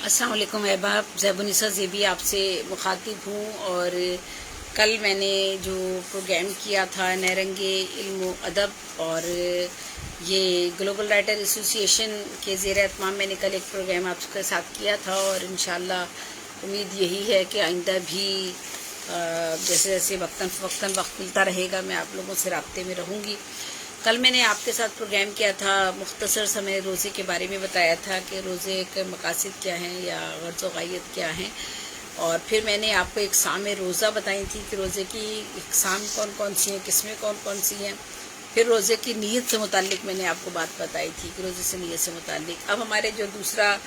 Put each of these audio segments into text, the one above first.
अस्सलाम वालेकुम अहबाब, ज़ैबुन्निसा ज़ेबी आपसे मुखातिब हूँ। और कल मैंने जो प्रोग्राम किया था नहरंगे इल्म अदब और ये ग्लोबल राइटर एसोसिएशन के ज़ेर एहतमाम मैंने कल एक प्रोग्राम आपके साथ किया था और इंशाअल्लाह उम्मीद यही है कि आइंदा भी जैसे जैसे वक्तन वक्त मिलता रहेगा मैं आप लोगों से राब्ते में रहूँगी। कल मैंने आपके साथ प्रोग्राम किया था, मुख्तसर समय रोज़े के बारे में बताया था कि रोज़े के मकासद क्या हैं या गर्ज़ व गायत क्या हैं। और फिर मैंने आपको इक़साम रोज़ा बताई थी कि रोज़े की इक़साम कौन कौन सी हैं, किस्में कौन कौन सी हैं। फिर रोज़े की नीयत से मुताल्लिक़ मैंने आपको बात बताई थी कि रोज़े से नीयत से मुताल्लिक़। अब हमारे जो दूसरा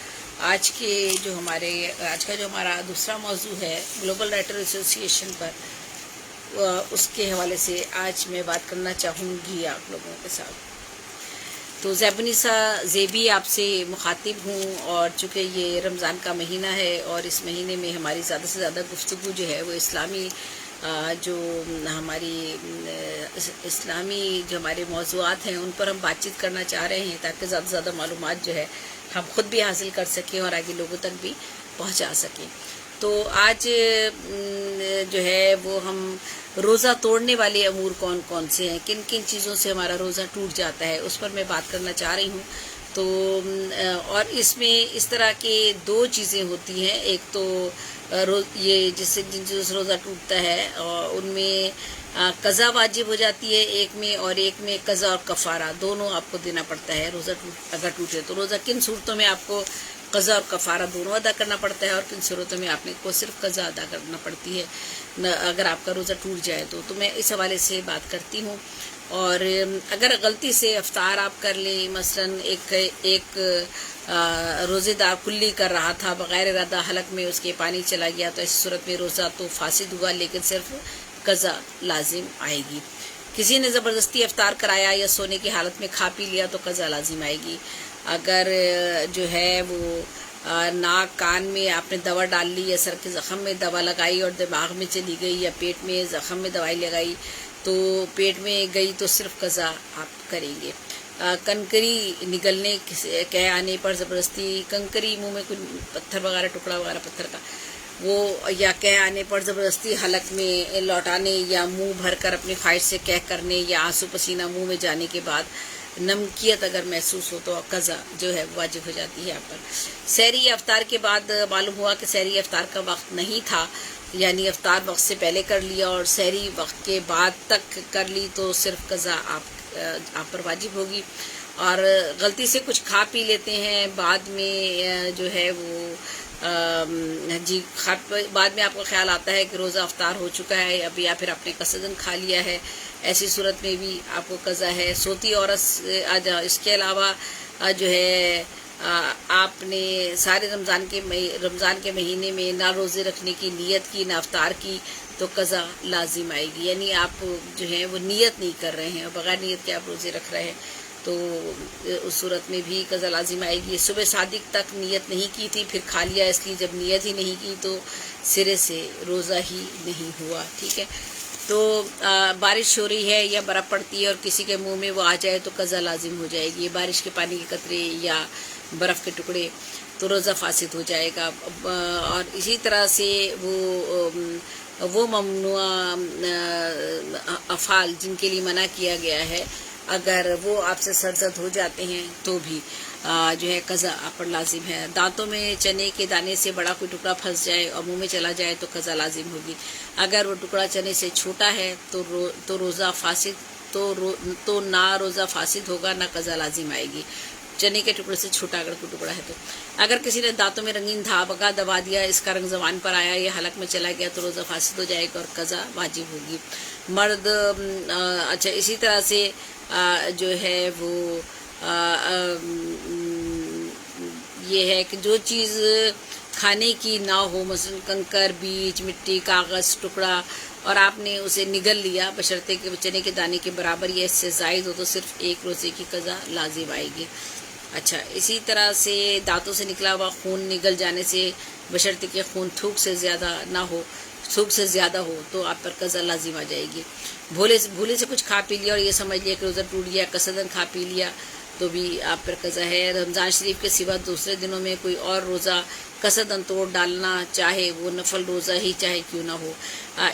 आज का जो हमारा दूसरा मौजू है ग्लोबल राइटर एसोसिएशन पर, उसके हवाले से आज मैं बात करना चाहूँगी आप लोगों के साथ। तो ज़ैबुन्निसा ज़ेबी आपसे मुखातिब हूँ और चूँकि ये रमज़ान का महीना है और इस महीने में हमारी ज़्यादा से ज़्यादा गुफ्तगू जो है वो इस्लामी जो हमारे मौज़ूआत हैं उन पर हम बातचीत करना चाह रहे हैं ताकि ज़्यादा से ज़्यादा मालूमात जो है हम ख़ुद भी हासिल कर सकें और आगे लोगों तक भी पहुँचा सकें। तो आज जो है वो हम रोज़ा तोड़ने वाले अमूर कौन कौन से हैं, किन किन चीज़ों से हमारा रोज़ा टूट जाता है, उस पर मैं बात करना चाह रही हूँ। तो और इसमें इस तरह के दो चीज़ें होती हैं। एक तो ये जिससे जिन चीज़ों से रोज़ा टूटता है और उनमें कज़ा वाजिब हो जाती है एक में, और एक में कज़ा और कफ़ारा दोनों आपको देना पड़ता है। रोज़ा अगर टूटे तो रोज़ा किन सूरतों में आपको कज़ा और कफ़ारा दोनों अदा करना पड़ता है और किन सूरतों में आपने को सिर्फ कज़ा अदा करना पड़ती है अगर आपका रोज़ा टूट जाए तो मैं इस हवाले से बात करती हूँ। और अगर गलती से इफ्तार आप कर लें, मसलन एक रोज़ेदार कुल्ली कर रहा था, बग़ैर इरादा हलक में उसके पानी चला गया, तो इस सूरत में रोज़ा तो फासिद हुआ लेकिन सिर्फ कज़ा लाजिम आएगी। किसी ने ज़बरदस्ती इफ्तार कराया या सोने की हालत में खा पी लिया तो कज़ा लाजिम आएगी। अगर जो है वो नाक कान में आपने दवा डाल ली या सर के ज़ख़म में दवा लगाई और दिमाग में चली गई या पेट में ज़ख़म में दवाई लगाई तो पेट में गई तो सिर्फ कज़ा आप करेंगे। कंकरी निगलने कह आने पर ज़बरदस्ती कंकरी मुंह में कोई पत्थर वगैरह टुकड़ा वगैरह पत्थर का वो या कह आने पर ज़बरदस्ती हलक में लौटाने या मुंह भर कर अपनी ख्वाहिश से कह करने या आंसू पसीना मुंह में जाने के बाद नमकियत अगर महसूस हो तो कज़ा जो है वाजिब हो जाती है आप पर। सहरी अफ्तार के बाद मालूम हुआ कि सहरी अफ्तार का वक्त नहीं था, यानी अफ्तार वक्त से पहले कर लिया और सहरी वक्त के बाद तक कर ली तो सिर्फ कज़ा आप पर वाजिब होगी। और गलती से कुछ खा पी लेते हैं बाद में जो है वो बाद में आपको ख्याल आता है कि रोज़ा अफ्तार हो चुका है अब या फिर आपने कसदन खा लिया है, ऐसी सूरत में भी आपको कज़ा है। सोती औरत इसके अलावा जो है आपने सारे रमज़ान के महीने में ना रोज़े रखने की नीयत की ना अफ्तार की तो कज़ा लाजिम आएगी। यानी आप जो है वो नीयत नहीं कर रहे हैं और बग़ैर नीयत के आप रोज़े रख रहे हैं तो उस सूरत में भी कज़ा लाजिम आएगी। सुबह सादिक तक नीयत नहीं की थी, फिर खा लिया, इसलिए जब नीयत ही नहीं की तो सिरे से रोज़ा ही नहीं हुआ। ठीक है। तो बारिश हो रही है या बर्फ़ पड़ती है और किसी के मुंह में वो आ जाए तो कज़ा लाजिम हो जाएगी। बारिश के पानी के कतरे या बर्फ़ के टुकड़े तो रोज़ा फासिद हो जाएगा। और इसी तरह से वो ममनुआ अफ़ाल जिनके लिए मना किया गया है अगर वो आपसे सरजद हो जाते हैं तो भी जो है कज़ा आप पर लाजिम है। दांतों में चने के दाने से बड़ा कोई टुकड़ा फंस जाए और मुंह में चला जाए तो कज़ा लाजिम होगी। अगर वो टुकड़ा चने से छोटा है तो रोज़ा फासिद तो ना रोज़ा फासिद होगा ना कज़ा लाजिम आएगी। चने के टुकड़े से छोटा अगर कोई टुकड़ा है तो अगर किसी ने दांतों में रंगीन धागा दबा दिया, इसका रंग ज़बान पर आया या हलक में चला गया तो रोज़ा फासिद हो जाएगा और कज़ा वाजिब होगी। मर्द अच्छा इसी तरह से जो है वो ये है कि जो चीज़ खाने की ना हो, मसलन कंकर, बीज, मिट्टी, कागज़, टुकड़ा, और आपने उसे निगल लिया बशर्ते कि चने के दाने के बराबर या इससे ज़ायद हो तो सिर्फ एक रोज़े की कज़ा लाजिम आएगी। अच्छा इसी तरह से दांतों से निकला हुआ खून निगल जाने से बशर्ते कि खून थूक से ज़्यादा हो तो आप पर कज़ा लाजिम आ जाएगी। भूले से कुछ खा पी लिया और ये समझ लिया कि रोज़ा टूट गया, कसदन खा पी लिया تو بھی آپ پر قضا ہے۔ رمضان شریف کے سوا دوسرے دنوں میں کوئی اور روزہ قصداً توڑ ڈالنا چاہے، وہ نفل روزہ ہی چاہے کیوں نہ ہو،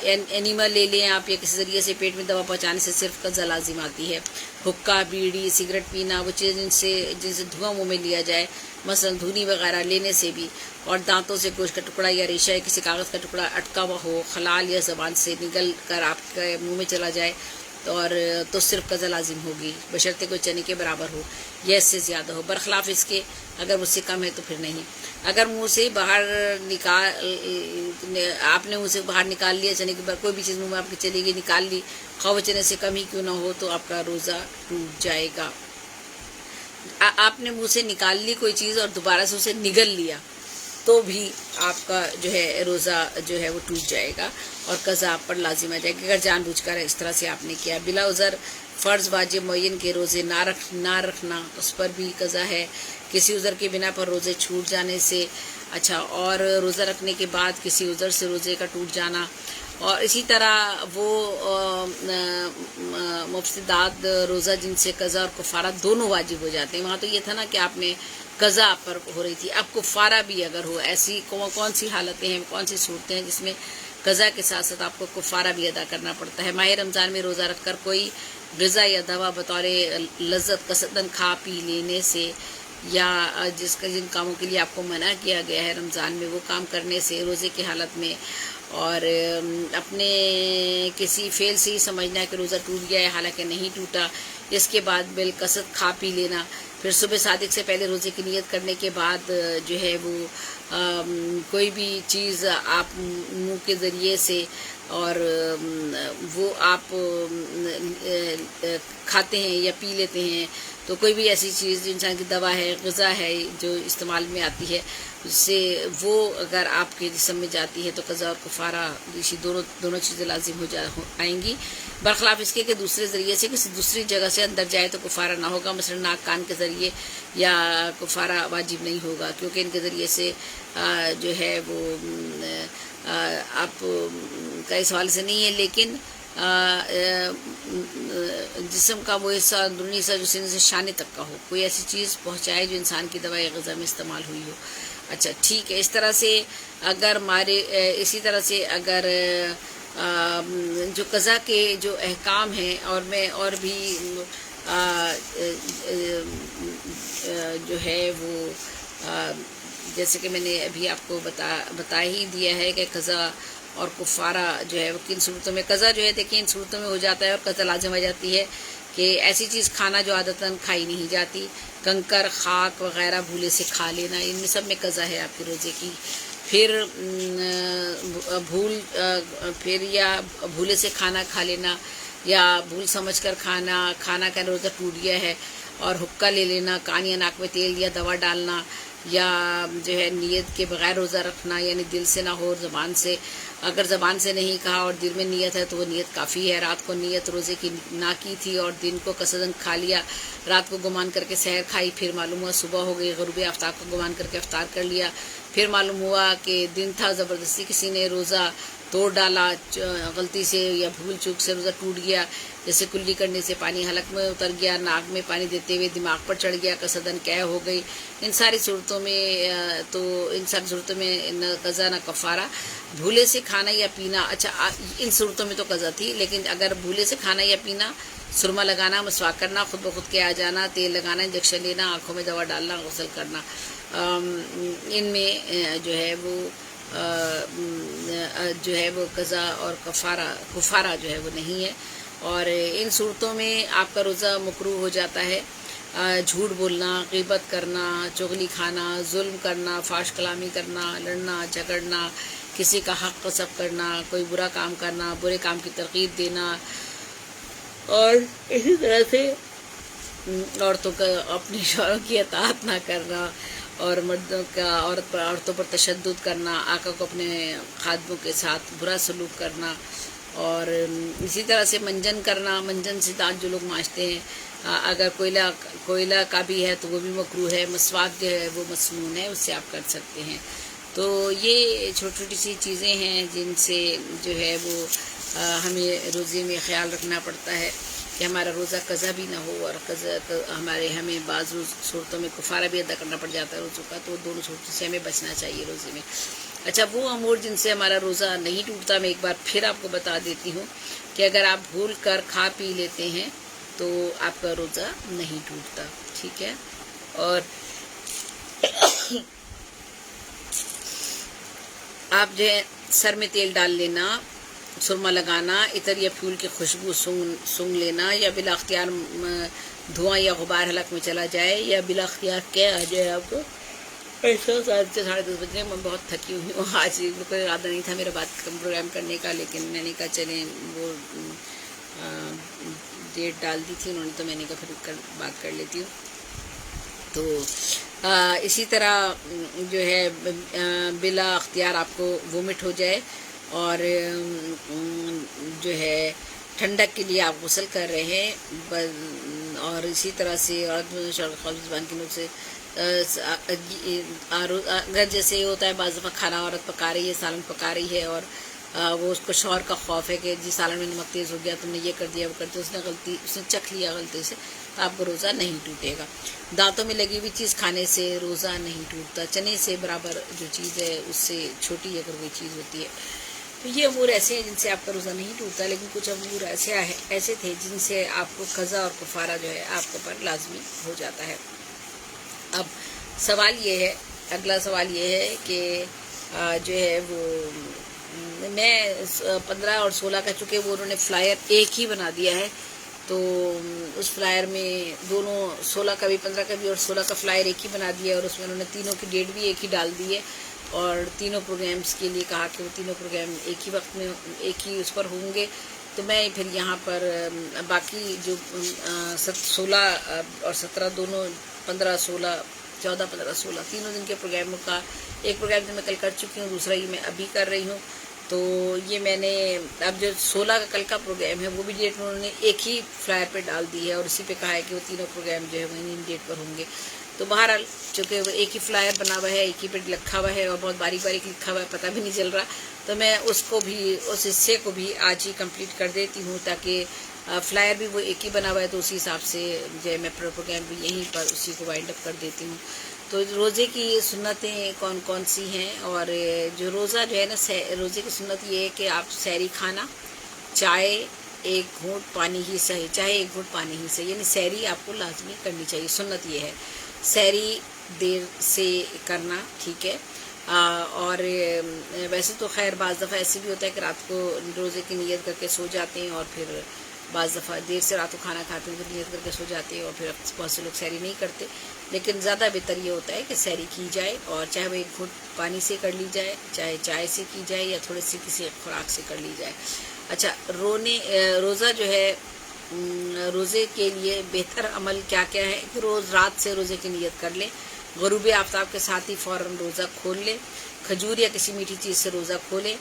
اینیمل لے لیں آپ یا کسی ذریعے سے پیٹ میں دوا پہنچانے سے صرف قضا لازم آتی ہے۔ حقہ، بیڑی، سگریٹ پینا، وہ چیز جن سے دھواں منہ میں لیا جائے، مثلا دھونی وغیرہ لینے سے بھی، اور دانتوں سے گوشت کا ٹکڑا یا ریشہ یا کسی کاغذ کا ٹکڑا اٹکا ہوا ہو، خلال یا زبان سے نگل کر آپ کے منہ میں چلا جائے اور تو صرف قضا لازم ہوگی، بشرطے کوئی چنے کے برابر ہو یا اس سے زیادہ ہو، برخلاف اس کے اگر مجھ سے کم ہے تو پھر نہیں۔ اگر منہ سے باہر آپ نے منہ سے باہر نکال لیا چنے کے بعد، کوئی بھی چیز منہ میں آپ کی چلی گئی نکال لی، خواہ وہ چنے سے کم ہی کیوں نہ ہو، تو آپ کا روزہ ٹوٹ جائے گا۔ آپ نے منہ سے نکال لی کوئی چیز اور دوبارہ سے اسے نگل لیا تو بھی آپ کا جو ہے روزہ جو ہے وہ ٹوٹ جائے گا اور قضا آپ پر لازم آ جائے گا اگر جان بوجھ کر اس طرح سے آپ نے کیا۔ بلا عذر فرض واجب معین کے روزے نہ رکھنا، اس پر بھی قضا ہے۔ کسی عذر کے بنا پر روزے چھوٹ جانے سے، اور روزہ رکھنے کے بعد کسی عذر سے روزے کا ٹوٹ جانا، اور اسی طرح وہ مفسدات روزہ جن سے قضا اور کفارہ دونوں واجب ہو جاتے ہیں۔ وہاں تو یہ تھا نا کہ آپ نے قضا آپ پر ہو رہی تھی، اب کفارہ بھی اگر ہو، ایسی کون سی حالتیں ہیں، کون سی صورتیں ہیں جس میں قضا کے ساتھ ساتھ آپ کو کفارہ بھی ادا کرنا پڑتا ہے۔ ماہ رمضان میں روزہ رکھ کر کوئی غذا یا دوا بطور لذت قصداً کھا پی لینے سے، یا جن کاموں کے لیے آپ کو منع کیا گیا ہے رمضان میں وہ کام کرنے سے روزے کی حالت میں، اور اپنے کسی فعل سے ہی سمجھنا ہے کہ روزہ ٹوٹ گیا ہے حالانکہ نہیں ٹوٹا، اس کے بعد بالقصد کھا پی لینا، پھر صبح صادق سے پہلے روزے کی نیت کرنے کے بعد جو ہے وہ کوئی بھی چیز آپ منہ کے ذریعے سے اور وہ آپ کھاتے ہیں یا پی لیتے ہیں، تو کوئی بھی ایسی چیز جو انسان کی دوا ہے، غذا ہے جو استعمال میں آتی ہے، اس سے وہ اگر آپ کے جسم میں جاتی ہے تو قضا اور کفارہ دونوں چیزیں لازم آئیں گی، برخلاف اس کے کہ دوسرے ذریعے سے کسی دوسری جگہ سے اندر جائے تو کفارہ نہ ہوگا، مثلا ناک کان کے ذریعے یا کفارہ واجب نہیں ہوگا، کیونکہ ان کے ذریعے سے جو ہے وہ آپ کا اس حوالے سے نہیں ہے، لیکن جسم کا وہ حصہ، اندرونی حصہ جو سینے سے شانے تک کا ہو، کوئی ایسی چیز پہنچائے جو انسان کی دوا یا غذا میں استعمال ہوئی ہو۔ اچھا ٹھیک ہے، اس طرح سے اسی طرح سے اگر جو قضا کے جو احکام ہیں، اور میں اور بھی جو ہے وہ جیسے کہ میں نے ابھی آپ کو بتا ہی دیا ہے کہ قضا اور کفارہ جو ہے وہ کن صورتوں میں، قضا جو ہے دیکھیں ان صورتوں میں ہو جاتا ہے اور قضا لازم آ جاتی ہے کہ ایسی چیز کھانا جو عادتاً کھائی نہیں جاتی، کنکر، خاک وغیرہ بھولے سے کھا لینا، ان میں سب میں قضا ہے آپ کے روزے کی۔ پھر یا بھولے سے کھانا کھا لینا یا بھول سمجھ کر کھانا کا روزہ ٹوٹ گیا ہے، اور حقہ لے لینا، کان یا ناک میں تیل یا دوا ڈالنا، یا جو ہے نیت کے بغیر روزہ رکھنا، یعنی دل سے نہ ہو زبان سے، اگر زبان سے نہیں کہا اور دل میں نیت ہے تو وہ نیت کافی ہے۔ رات کو نیت روزے کی نہ کی تھی اور دن کو قصداً کھا لیا، رات کو گمان کر کے سحر کھائی، پھر معلوم ہوا صبح ہو گئی، غروب آفتاب کو گمان کر کے افطار کر لیا، پھر معلوم ہوا کہ دن تھا، زبردستی کسی نے روزہ توڑ ڈالا، غلطی سے یا بھول چوک سے روزہ ٹوٹ گیا، جیسے کلی کرنے سے پانی حلق میں اتر گیا، ناک میں پانی دیتے ہوئے دماغ پر چڑھ گیا، قصداً قے ہو گئی، ان ساری صورتوں میں نہ قضا نہ کفارہ۔ بھولے سے کھانا یا پینا، اچھا ان صورتوں میں تو قضا تھی، لیکن اگر بھولے سے کھانا یا پینا، سرما لگانا، مسواک کرنا، خود بخود کے آ جانا، تیل لگانا، انجیکشن لینا، آنکھوں میں دوا ڈالنا، غسل کرنا، ان میں جو ہے وہ قضا اور کفارہ جو ہے وہ نہیں ہے، اور ان صورتوں میں آپ کا روزہ مکروہ ہو جاتا ہے۔ جھوٹ بولنا، غیبت کرنا، چغلی کھانا، ظلم کرنا، فحش کلامی کرنا، لڑنا جھگڑنا، کسی کا حق غصب کرنا، کوئی برا کام کرنا، برے کام کی ترغیب دینا، اور اسی طرح سے عورتوں کا اپنے شوہروں کی اطاعت نہ کرنا، اور مردوں کا عورتوں پر تشدد کرنا، آقا کو اپنے خادموں کے ساتھ برا سلوک کرنا، اور اسی طرح سے منجن کرنا، منجن سے دانت جو لوگ مانجتے ہیں، اگر کوئلہ کا بھی ہے تو وہ بھی مکروہ ہے، مسواک جو ہے وہ مسنون ہے، اس سے آپ کر سکتے ہیں۔ تو یہ چھوٹی چھوٹی سی چیزیں ہیں جن سے جو ہے وہ ہمیں روزے میں خیال رکھنا پڑتا ہے۔ कि हमारा रोज़ा कज़ा भी ना हो और हमें बाज़ सूरतों में कफ़ारा भी अदा करना पड़ जाता है रोज़ों का, तो दोनों सूरतों से हमें बचना चाहिए रोज़े में। अच्छा, वो अमूर जिनसे हमारा रोज़ा नहीं टूटता, मैं एक बार फिर आपको बता देती हूँ कि अगर आप भूल कर खा पी लेते हैं तो आपका रोज़ा नहीं टूटता, ठीक है। और आप जो है सर में तेल डाल लेना, सुरमा लगाना, इतर या फ्यूल की खुशबू सूंघ लेना, या बिला अख्तियार धुआं या गुबार हलक में चला जाए, या बिला अख्तियार क्या आ जाए आपको। ऐसा 10:30 बज रहे, मैं बहुत थकी हुई हूँ। आज कोई इरादा नहीं था मेरा बात प्रोग्राम करने का, लेकिन मैंने कहा चले, वो डेट डाल दी थी उन्होंने, तो मैंने कहा फिर बात कर लेती हूँ। तो इसी तरह जो है बिला अख्तियार आपको वोमिट हो जाए और जो है ठंडक के लिए आप गुस्ल कर रहे हैं, और इसी तरह से ज़ुबान के नुक से अगर जैसे होता है बाज़ दफ़ा खाना औरत पका रही है, सालन पका रही है, और वो उसको शौहर का खौफ है कि जी सालन में नमक तेज़ हो गया, तुमने ये कर दिया वो कर दिया, उसने चख लिया गलती से, तो आपको रोज़ा नहीं टूटेगा। दांतों में लगी हुई चीज़ खाने से रोज़ा नहीं टूटता। चने से बराबर जो चीज़ है उससे छोटी अगर कोई चीज़ होती है, तो ये अमूर ऐसे हैं जिनसे आपका रोज़ा नहीं टूटता। लेकिन कुछ अमूर ऐसे थे जिनसे आपको कज़ा और कफ़ारा जो है आपके ऊपर लाजमी हो जाता है। अब सवाल ये है, अगला सवाल ये है कि जो है वो मैं 15 और 16 का, चूँकि वो उन्होंने फ्लायर एक ही बना दिया है, तो उस फ्लायर में दोनों 16 का भी 15 का भी और 16 का फ्लायर एक ही बना दिया है, और उसमें उन्होंने तीनों की डेट भी एक ही डाल दी है, और तीनों प्रोग्राम्स के लिए कहा कि वो तीनों प्रोग्राम एक ही वक्त में एक ही उस पर होंगे। तो मैं फिर यहाँ पर बाकी जो 16 और 17 दोनों 15, 16, 14, 15, 16 तीनों दिन के प्रोग्रामों का एक प्रोग्राम तो मैं कल कर चुकी हूँ, दूसरा ये मैं अभी कर रही हूँ। तो ये मैंने अब जो 16 का कल का प्रोग्राम है वो भी डेट उन्होंने एक ही फ्लायर पे डाल दी है, और इसी पे कहा है कि वो तीनों प्रोग्राम जो है वही इन डेट पर होंगे। तो बहरहाल चूँकि वो एक ही फ्लायर बना हुआ है, एक ही पे लिखा हुआ है, और बहुत बारीक बारीक लिखा हुआ है, पता भी नहीं चल रहा, तो मैं उसको भी, उस हिस्से को भी आज ही कंप्लीट कर देती हूँ, ताकि फ्लायर भी वो एक ही बना हुआ है, तो उसी हिसाब से जो है मैं प्रोग्राम भी यहीं पर उसी को वाइंड अप कर देती हूँ। तो रोज़े की सुन्नतें कौन कौन सी हैं, और जो रोज़ा जो है ना, रोज़े की सुन्नत ये है कि आप सहरी खाना, चाय एक घूंट पानी ही सही, चाहे एक घूंट पानी ही सही, यानी सहरी आपको लाजमी करनी चाहिए। सुन्नत ये है सहरी देर से करना, ठीक है। और वैसे तो खैर बाज़ दफ़ा ऐसे भी होता है कि रात को रोज़े की नियत करके सो जाते हैं, और फिर बाज़ दफ़ा देर से रात को खाना खाते हैं तो नियत करके सो जाते हैं, और फिर बहुत से लोग सहरी नहीं करते। लेकिन ज़्यादा बेहतर ये होता है कि सहरी की जाए, और चाहे वो एक घुट पानी से कर ली जाए, चाहे चाय से की जाए, या थोड़ी सी किसी खुराक से कर ली जाए। अच्छा, रोज़ा जो है, रोज़े के लिए बेहतर अमल क्या क्या है कि रोज़ रात से रोज़े की नियत कर लें, ग़ुरूब आफ्ताब के साथ ही फ़ौरन रोज़ा खोल लें, खजूर या किसी मीठी चीज़ से रोज़ा खोलें,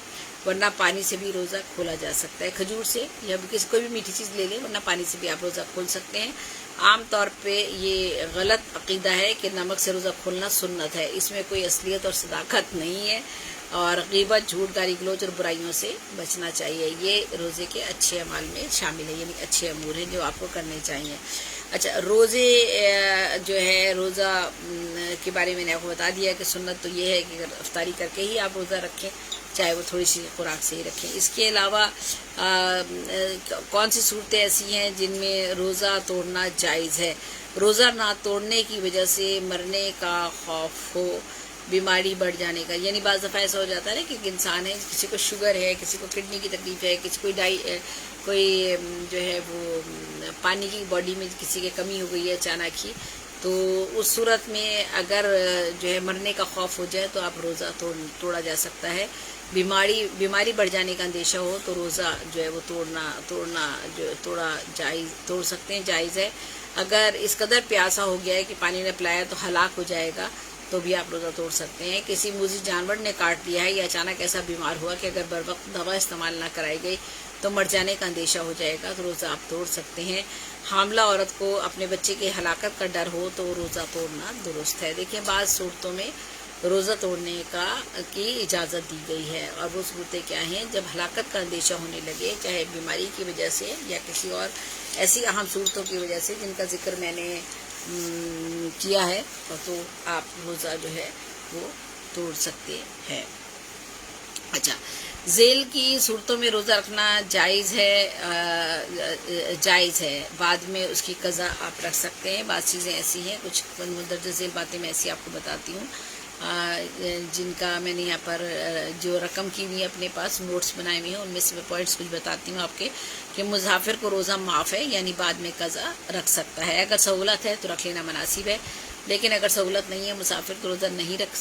वरना पानी से भी रोज़ा खोला जा सकता है। खजूर से या किसी कोई भी मीठी चीज़ ले लें, वरना पानी से भी आप रोज़ा खोल सकते हैं। आम तौर पे ये गलत अक़ीदा है कि नमक से रोज़ा खोलना सुन्नत है, इसमें कोई असलियत और सदाकत नहीं है, और ग़ीबत, झूठ, गाली गलौज और बुराइयों से बचना चाहिए। ये रोज़े के अच्छे अमाल में शामिल है, यानी अच्छे अमूर हैं जो आपको करने चाहिए। अच्छा, रोज़े जो है, रोज़ा के बारे में मैंने आपको बता दिया कि सुन्नत तो ये है कि अगर अफ्तारी करके ही आप रोज़ा रखें, चाहे वो थोड़ी सी खुराक से ही रखें। इसके अलावा कौन सी सूरतें ऐसी हैं जिनमें रोज़ा तोड़ना जायज़ है? रोज़ा ना तोड़ने की वजह से मरने का खौफ हो, बीमारी बढ़ जाने का, यानी बाज़ दफ़ा ऐसा हो जाता है ना कि इंसान है, किसी को शुगर है, किसी को किडनी की तकलीफ है, किसी को कोई जो है वो पानी की बॉडी में किसी की कमी हो गई है अचानक ही, तो उस सूरत में अगर जो है मरने का खौफ हो जाए तो आप रोज़ा तोड़ा जा सकता है। बीमारी बढ़ जाने का अंदेशा हो तो रोज़ा जो है वो तोड़ सकते हैं, जायज़ है। अगर इस कदर प्यासा हो गया है कि पानी ने पिलाया तो हलाक हो जाएगा, तो भी आप रोज़ा तोड़ सकते हैं। किसी मुज़ी जानवर ने काट लिया है, या अचानक ऐसा बीमार हुआ कि अगर बर वक्त दवा इस्तेमाल ना कराई गई तो मर जाने का अंदेशा हो जाएगा, तो रोज़ा आप तोड़ सकते हैं। हामला औरत को अपने बच्चे की हलाकत का डर हो तो रोज़ा तोड़ना दुरुस्त है। देखिए, बाज़ सूरतों में रोज़ा तोड़ने की इजाज़त दी गई है। और वो सूरतें क्या हैं? जब हलाकत का अंदेशा होने लगे, चाहे बीमारी की वजह से या किसी और ऐसी अहम सूरतों की वजह से जिनका जिक्र मैंने किया है, तो आप रोज़ा जो है वो तोड़ सकते हैं। अच्छा, झेल की सूरतों में रोज़ा रखना जायज़ है, बाद में उसकी कज़ा आप रख सकते हैं। बात चीज़ें ऐसी हैं, कुछ मुंदरजा झेल बातें मैं ऐसी आपको बताती हूँ जिनका मैंने यहाँ पर जो रकम की हुई अपने पास नोट्स बनाए हुए हैं, उनमें से मैं पॉइंट्स कुछ बताती हूँ आपके कि मुसाफिर को रोज़ा माफ़ है, यानी बाद में कज़ा रख सकता है। अगर सहूलत है तो रख लेना मुनासिब है, लेकिन अगर सहूलत नहीं है, मुसाफिर को रोज़ा नहीं रख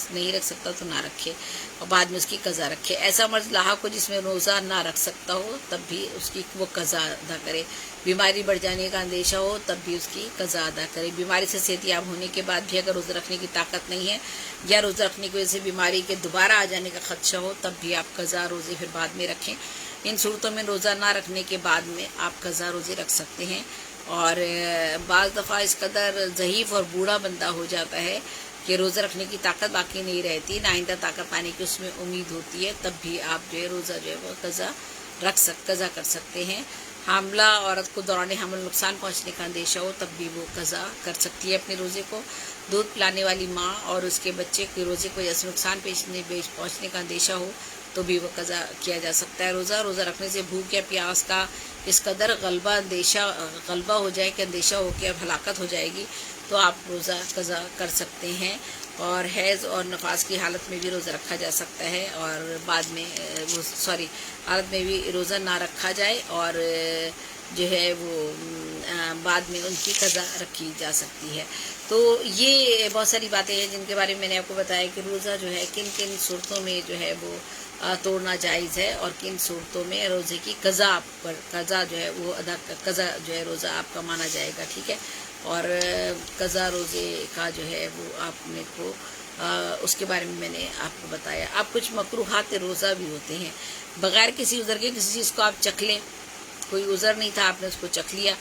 सकता तो ना रखे और बाद में उसकी कज़ा रखे। ऐसा मर्ज लाहक हो जिसमें रोज़ा ना रख सकता हो, तब भी उसकी वो कज़ा अदा करे। बीमारी बढ़ जाने का अंदेशा हो, तब भी उसकी कज़ा अदा करे। बीमारी से सेहतयाब होने के बाद भी अगर रोज़ा रखने की ताकत नहीं है या रोज़ा रखने की वजह से बीमारी के दोबारा आ जाने का खदशा हो, तब भी आप कज़ा रोज़े फिर बाद में रखें। इन सूरतों में रोज़ा ना रखने के बाद में आप कज़ा रोज़े रख सकते हैं। और बाज़ दफ़ा इस कदर ज़ईफ़ और बूढ़ा बंदा हो जाता है कि रोज़ा रखने की ताकत बाकी नहीं रहती, ना आइंदा ताकत पाने की उसमें उम्मीद होती है, तब भी आप जो है रोज़ा जो है वो कज़ा कर सकते हैं। हामला औरत को दौरान हमल नुकसान पहुंचने का अंदेशा हो, तब भी वो कज़ा कर सकती है अपने रोज़े को। दूध पिलाने वाली माँ और उसके बच्चे के रोज़े को जैसे नुकसान पहुंचने का अंदेशा हो, तो भी वो कज़ा किया जा सकता है। रोज़ा रखने से भूख या प्यास का इस कदर गलबा हो जाए कि अंदेशा हो कि अब हलाकत हो जाएगी, तो आप रोज़ा कज़ा कर सकते हैं। और हैज़ और नफास की हालत में भी रोज़ा रखा जा सकता है, और बाद में हालत में भी रोज़ा ना रखा जाए और जो है वो बाद में उनकी कज़ा रखी जा सकती है। तो ये बहुत सारी बातें हैं जिनके बारे में मैंने आपको बताया कि रोज़ा जो है किन किन सूरतों में जो है वो तोड़ना जायज़ है और किन सूरतों में रोज़े की कज़ा जो है वो कज़ा जो है रोज़ा आपका माना जाएगा, ठीक है। और कज़ा रोज़े का जो है वो आपने को उसके बारे में मैंने आपको बताया। आप कुछ मकरूहात रोज़ा भी होते हैं, बग़ैर किसी उज़र के किसी चीज़ को आप चख लें, कोई उज़र नहीं था आपने उसको चख लिया,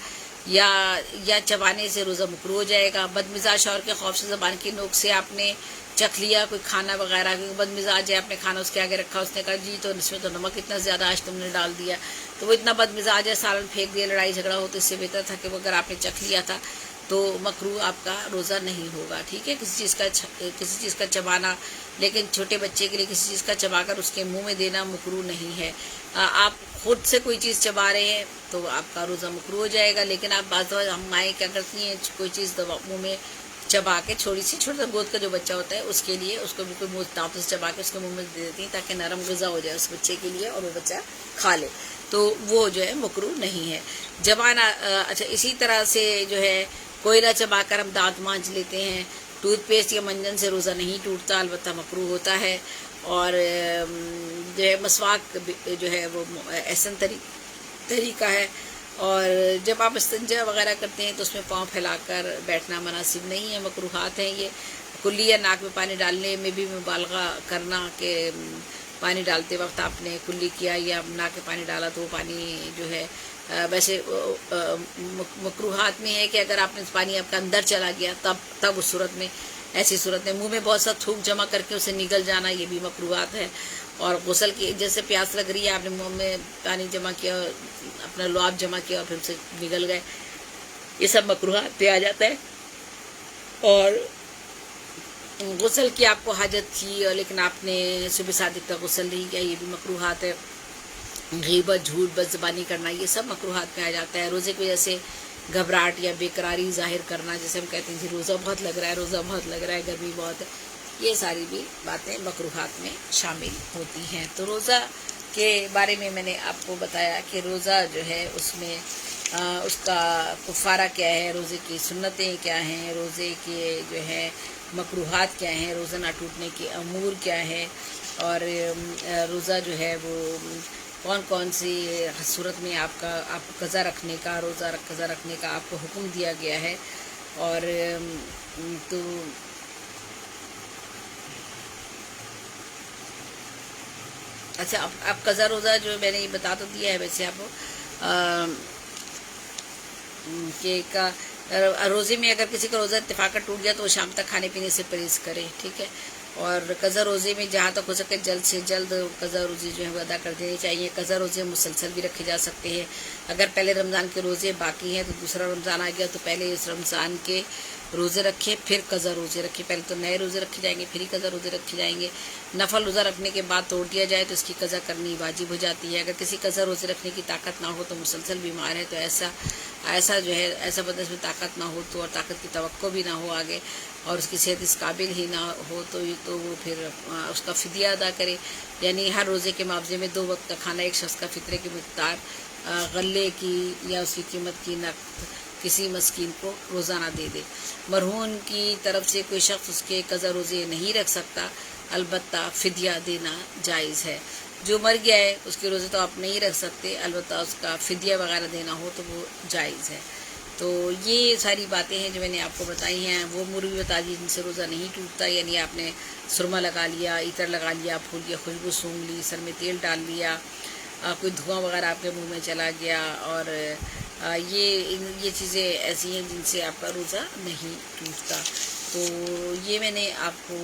या चबाने से रोज़ा मकरूह हो जाएगा। बदमिजाज शौहर के खौफ से ज़बान की नोक से आपने चख लिया कोई खाना वगैरह, क्योंकि बदमिजाज है, आपने खाना उसके आगे रखा, उसने कहा जी तो इसमें तो नमक इतना ज़्यादा आज तुमने डाल दिया, तो वो इतना बदमिजाज है, सालन फेंक दिया, लड़ाई झगड़ा हो, तो इससे बेहतर था कि वो अगर आपने चख लिया था तो मकरूह आपका रोज़ा नहीं होगा, ठीक है। किसी चीज़ का चबाना, लेकिन छोटे बच्चे के लिए किसी चीज़ का चबाकर उसके मुंह में देना मकरूह नहीं है। आप खुद से कोई चीज़ चबा रहे हैं तो आपका रोज़ा मकरूह हो जाएगा, लेकिन आप बात हम माएँ क्या करती हैं, कोई चीज़ मुँह में चबा के छोटा गोद का जो बच्चा होता है उसके लिए उसको बिल्कुल मुँह दांतों से चबा के उसके मुंह में दे देती हैं ताकि नरम ग़िज़ा हो जाए उस बच्चे के लिए और वो बच्चा खा ले, तो वो जो है मकरूह नहीं है। जबाना अच्छा, इसी तरह से जो है कोयला चबाकर हम दांत मांज लेते हैं, टूथपेस्ट या मंजन से रोज़ा नहीं टूटता, अलबत्ता मकरूह होता है। और जो है मसवाक जो है वो ऐसा तरीका है। और जब आप इस्तिंजा वगैरह करते हैं तो उसमें पाँव फैलाकर बैठना मुनासिब नहीं है, मकरूहात हैं ये। कुल्ली या नाक में पानी डालने में भी मुबालगा करना कि पानी डालते वक्त आपने कुल्ली किया या नाक में पानी डाला तो वो पानी जो है वैसे मकरूहात में है कि अगर आपने पानी आपका अंदर चला गया तब उस सूरत में, ऐसी सूरत में मुंह में बहुत सा थूक जमा करके उसे निगल जाना, ये भी मकरूहात है। और गुस्ल की जैसे प्यास लग रही है, आपने मुंह में पानी जमा किया, अपना लुआब जमा किया और फिर उसे निगल गए, ये सब मकरूहात पे आ जाता है। और गुस्ल की आपको हाजत थी लेकिन आपने सुबह सादिक का गुस्ल नहीं किया, ये भी मकरूहात है। गीबत, झूठ, बदज़बानी करना, ये सब मकरूहात में आ जाता है। रोज़े की वजह से घबराहट या बेकरारी ज़ाहिर करना, जैसे हम कहते हैं कि रोज़ा बहुत लग रहा है, गर्मी बहुत है, ये सारी भी बातें मकरूहात में शामिल होती हैं। तो रोज़ा के बारे में मैंने आपको बताया कि रोज़ा जो है उसमें उसका कुफ़ारा क्या है, रोज़े की सुन्नतें क्या हैं, रोज़े के जो है मकरूहात क्या हैं, रोज़ा ना टूटने के अमूर क्या है, और रोज़ा जो है वो कौन कौन सी सूरत में आपको कज़ा रखने का, कज़ा रखने का आपको हुक्म दिया गया है। और तो अच्छा, आप कज़ा रोज़ा जो मैंने ये बता तो दिया है वैसे आपको कि रोज़े में अगर किसी का रोज़ा इत्तेफाक़न टूट गया तो वो शाम तक खाने पीने से परहेज़ करे, ठीक है। اور قضا روزے میں جہاں تک ہو سکے جلد سے جلد قضا روزے جو ہے وہ ادا کر دینی چاہیے. قضا روزے مسلسل بھی رکھے جا سکتے ہیں. اگر پہلے رمضان کے روزے باقی ہیں تو دوسرا رمضان آ گیا تو پہلے اس رمضان کے روزے رکھیں پھر قضا روزے رکھیں. پہلے تو نئے روزے رکھے جائیں گے پھر ہی قضا روزے رکھے جائیں گے. نفل روزہ رکھنے کے بعد توڑ دیا جائے تو اس کی قضا کرنی واجب ہو جاتی ہے. اگر کسی قضا روزے رکھنے کی طاقت نہ ہو تو مسلسل بیمار ہے تو ایسا جو ہے ایسا بندہ میں طاقت نہ ہو تو اور طاقت کی توقع بھی نہ ہو آگے اور اس کی صحت اس قابل ہی نہ ہو تو وہ پھر اس کا فدیہ ادا کرے. یعنی ہر روزے کے معاوضے میں 2 وقت کا کھانا ایک شخص کا فطرے کی مقدار غلے کی یا اس کی قیمت کی نقد کسی مسکین کو روزانہ دے دے. مرہون کی طرف سے کوئی شخص اس کے قضا روزے نہیں رکھ سکتا، البتہ فدیہ دینا جائز ہے. جو مر گیا ہے اس کے روزے تو آپ نہیں رکھ سکتے، البتہ اس کا فدیہ وغیرہ دینا ہو تو وہ جائز ہے. تو یہ ساری باتیں ہیں جو میں نے آپ کو بتائی ہیں. وہ امور بھی بتا دی جن سے روزہ نہیں ٹوٹتا، یعنی آپ نے سرما لگا لیا، عطر لگا لیا، پھول کی خوشبو سونگھ لی، سر میں تیل ڈال لیا، کوئی دھواں وغیرہ آپ کے منہ میں چلا گیا، اور یہ چیزیں ایسی ہیں جن سے آپ کا روزہ نہیں ٹوٹتا. تو یہ میں نے آپ کو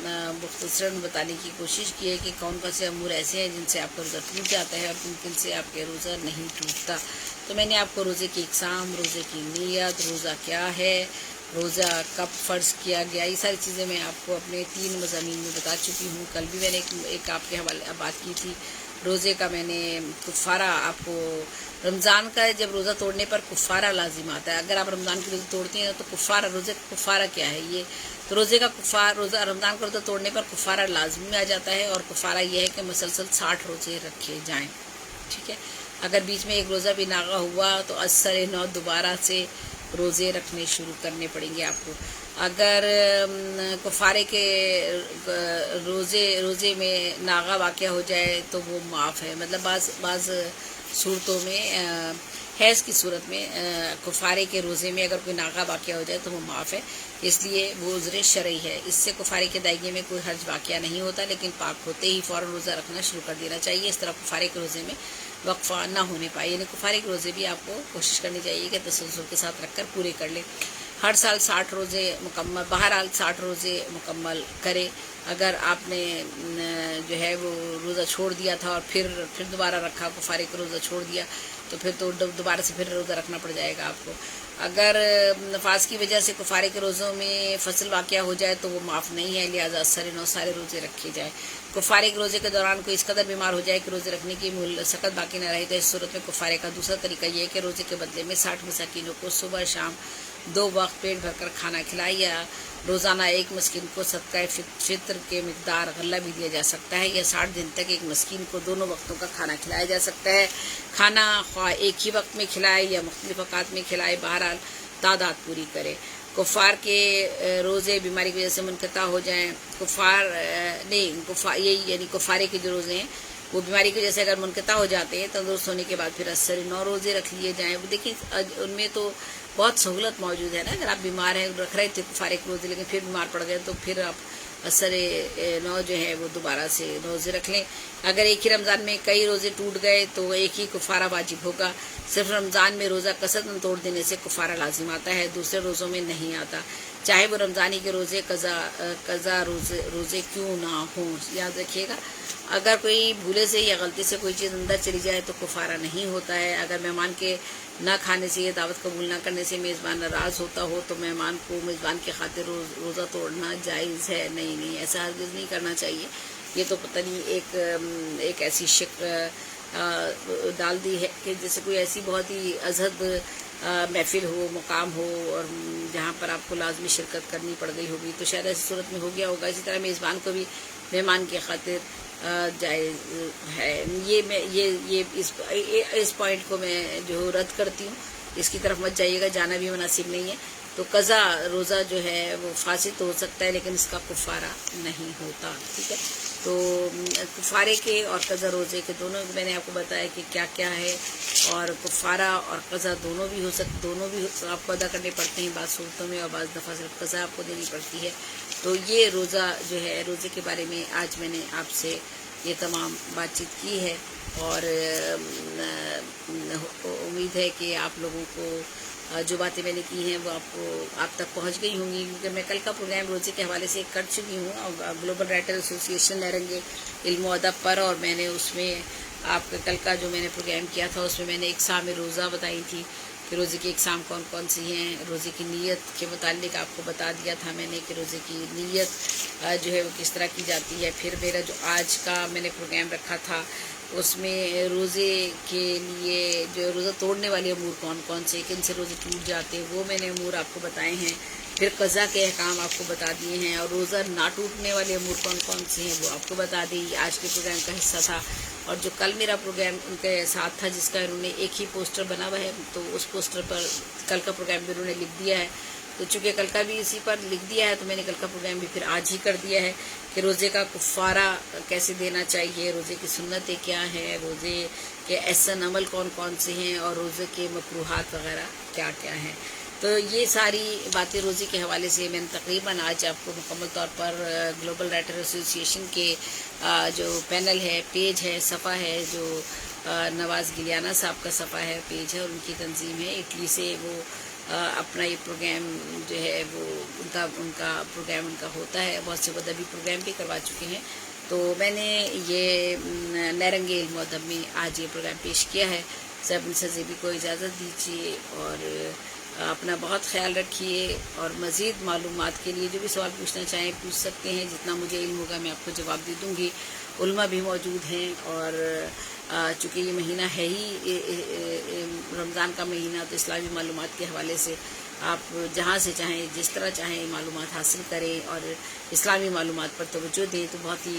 مختصراً بتانے کی کوشش کی ہے کہ کون سے امور ایسے ہیں جن سے آپ کا روزہ ٹوٹ جاتا ہے اور کن سے آپ کے روزہ نہیں ٹوٹتا. تو میں نے آپ کو روزے کی اقسام، روزے کی نیت، روزہ کیا ہے، روزہ کب فرض کیا گیا، یہ ساری چیزیں میں آپ کو اپنے 3 مضامین میں بتا چکی ہوں. کل بھی میں نے ایک آپ کے حوالے بات کی تھی روزے کا. میں نے کفارہ آپ کو رمضان کا جب روزہ توڑنے پر کفارہ لازم آتا ہے. اگر آپ رمضان کے روزے توڑتے ہیں تو کفارہ روزے کا کفارہ کیا ہے یہ تو روزے کا روزہ رمضان کا روزہ توڑنے پر کفارہ لازمی آ جاتا ہے. اور کفارہ یہ ہے کہ مسلسل 60 روزے رکھے جائیں. ٹھیک ہے. اگر بیچ میں ایک روزہ بھی ناغہ ہوا تو اثر 9 دوبارہ سے روزے رکھنے شروع کرنے پڑیں گے آپ کو. اگر کفارے کے روزے میں ناغہ واقع ہو جائے تو وہ معاف ہے. مطلب بعض صورتوں میں حیض کی صورت میں کفارے کے روزے میں اگر کوئی ناغہ واقع ہو جائے تو وہ معاف ہے، اس لیے وہ عذر شرعی ہے. اس سے کفارے کے دائیگے میں کوئی حرج واقعہ نہیں ہوتا، لیکن پاک ہوتے ہی فوراً روزہ رکھنا شروع کر دینا چاہیے. اس طرح کفارے کے روزے میں وقفہ نہ ہونے پائے. یعنی کفارے کے روزے بھی آپ کو کوشش کرنی چاہیے کہ تسلسل کے ساتھ رکھ کر پورے کر لیں. ہر سال 60 روزے مکمل، بہرحال 60 روزے مکمل کرے. اگر آپ نے جو ہے وہ روزہ چھوڑ دیا تھا اور پھر دوبارہ رکھا، کفارے کا روزہ چھوڑ دیا تو پھر تو دوبارہ سے پھر روزہ رکھنا پڑ جائے گا آپ کو. اگر نفاس کی وجہ سے کفارے کے روزوں میں فصل واقع ہو جائے تو وہ معاف نہیں ہے، لہٰذا سارے روزے رکھے جائیں. کفارے کے روزے کے دوران کوئی اس قدر بیمار ہو جائے کہ روزے رکھنے کی سکت باقی نہ رہے تو اس صورت میں کفارے کا دوسرا طریقہ یہ ہے کہ روزے کے بدلے میں 60 مساکینوں کو صبح شام 2 وقت پیٹ بھر کر کھانا کھلائے، یا روزانہ ایک مسکین کو صدقہ فطر کے مقدار غلہ بھی دیا جا سکتا ہے، یا 60 دن تک ایک مسکین کو دونوں وقتوں کا کھانا کھلایا جا سکتا ہے. کھانا خواہ ایک ہی وقت میں کھلائے یا مختلف اوقات میں کھلائے، بہرحال تعداد پوری کرے. کفار کے روزے بیماری کی وجہ سے منقطع ہو جائیں، یعنی کفارے کے جو روزے ہیں وہ بیماری کی وجہ سے اگر منقطع ہو جاتے ہیں تندرست ہونے کے بعد پھر اثر 9 روزے رکھ لیے جائیں. دیکھیں ان میں تو بہت سہولت موجود ہے نا. اگر آپ بیمار ہیں، رکھ رہے تھے کفارے کے روزے لیکن پھر بیمار پڑ گئے تو پھر آپ اثر 9 جو ہے وہ دوبارہ سے روزے رکھ لیں. اگر ایک ہی رمضان میں کئی روزے ٹوٹ گئے تو ایک ہی کفارہ واجب ہوگا. صرف رمضان میں روزہ قصداً توڑ دینے سے کفارہ لازم آتا ہے، دوسرے روزوں میں نہیں آتا، چاہے وہ رمضانی کے روزے قضا روزے کیوں نہ ہوں. یاد رکھیے گا اگر کوئی بھولے سے یا غلطی سے کوئی چیز اندر چلی جائے تو کفارہ نہیں ہوتا ہے. اگر مہمان کے نہ کھانے سے یا دعوت قبول نہ کرنے سے میزبان ناراض ہوتا ہو تو مہمان کو میزبان کی خاطر روزہ توڑنا جائز ہے. نہیں ایسا ہرگز نہیں کرنا چاہیے. یہ تو پتہ نہیں ایک ایسی شک ڈال دی ہے کہ جیسے کوئی ایسی بہت ہی ازہد محفل ہو، مقام ہو اور جہاں پر آپ کو لازمی شرکت کرنی پڑ گئی ہوگی تو شاید ایسی صورت میں ہو گیا ہوگا. اسی طرح میزبان کو بھی مہمان کی خاطر جائز ہے. یہ اس پوائنٹ کو میں جو رد کرتی ہوں، اس کی طرف مت جائیے گا، جانا بھی مناسب نہیں ہے. تو قضا روزہ جو ہے وہ فاسد تو ہو سکتا ہے لیکن اس کا کفارہ نہیں ہوتا. ٹھیک ہے. تو کفارے کے اور قضا روزے کے دونوں میں نے آپ کو بتایا کہ کیا کیا ہے، اور کفارہ اور قضا دونوں بھی آپ کو ادا کرنے پڑتے ہیں بعض صورتوں میں، اور بعض دفعہ صرف قضا آپ کو دینی پڑتی ہے. تو یہ روزہ جو ہے، روزے کے بارے میں آج میں نے آپ سے یہ تمام بات چیت کی ہے، اور امید ہے کہ آپ لوگوں کو जो बातें मैंने की हैं वो आप तक पहुंच गई होंगी, क्योंकि मैं कल का प्रोग्राम रोज़े के हवाले से कर चुकी हूँ ग्लोबल राइटर एसोसिएशन नहरंगे इल्म व अदब पर। और मैंने उसमें आपका कल का जो मैंने प्रोग्राम किया था उसमें मैंने इक़साम रोज़ा बताई थी कि रोज़े की इक़साम कौन कौन सी हैं। रोज़े की नीयत के मुतालिक आपको बता दिया था मैंने कि रोज़े की नीयत जो है वो किस तरह की जाती है। फिर मेरा जो आज का मैंने प्रोग्राम रखा था उसमें रोज़े के लिए जो रोज़ा तोड़ने वाले अमूर कौन कौन से, किन से रोज़े टूट जाते हैं, वो मैंने अमूर आपको बताए हैं। फिर क़ज़ा के अहकाम आपको बता दिए हैं, और रोज़ा ना टूटने वाले अमूर कौन कौन से हैं वो आपको बता दी। आज के प्रोग्राम का हिस्सा था। और जो कल मेरा प्रोग्राम उनके साथ था जिसका उन्होंने एक ही पोस्टर बना हुआ है, तो उस पोस्टर पर कल का प्रोग्राम भी उन्होंने लिख दिया है। तो चूँकि कल का भी इसी पर लिख दिया है तो मैंने कल का प्रोग्राम भी फिर आज ही कर दिया है कि रोज़े का कुफ़ारा कैसे देना चाहिए, रोज़े की सुन्नतें क्या हैं, रोज़े के एहसन अमल कौन कौन से हैं, और रोज़े के मकरूहात वग़ैरह क्या क्या हैं। तो ये सारी बातें रोज़े के हवाले से मैंने तकरीबन आज आपको मुकम्मल तौर पर ग्लोबल राइटर एसोसिएशन के जो पैनल है, पेज है, सफ़ा है, जो नवाज़ गिलियाना साहब का सफ़ा है, पेज है, और उनकी तंजीम है इटली से, वो अपना ये प्रोग्राम जो है वो उनका प्रोग्राम उनका होता है। बहुत से अदबी प्रोग्राम भी करवा चुके हैं। तो मैंने ये नहरंगे इल्म व अदब में आज ये प्रोग्राम पेश किया है। सब मुझसे भी को इजाज़त दीजिए और अपना बहुत ख्याल रखिए। और मज़ीद मालूमात के लिए जो भी सवाल पूछना चाहें पूछ सकते हैं, जितना मुझे इल्म होगा मैं आपको जवाब दे दूँगी। उलमा भी मौजूद हैं, और चूँकि ये महीना है ही रमज़ान का महीना, तो इस्लामी मालूमात के हवाले से आप जहाँ से चाहें जिस तरह चाहें मालूमात हासिल करें और इस्लामी मालूमात पर तवज्जो दें, तो बहुत ही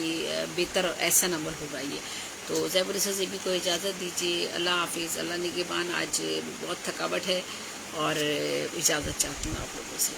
बेहतर और ऐसा अमल होगा ये। तो ज़ैबुर सज़ीबी को इजाज़त दीजिए। अल्लाह हाफिज़, अल्लाह निगहबान। आज बहुत थकावट है और इजाज़त चाहती हूँ आप लोगों से।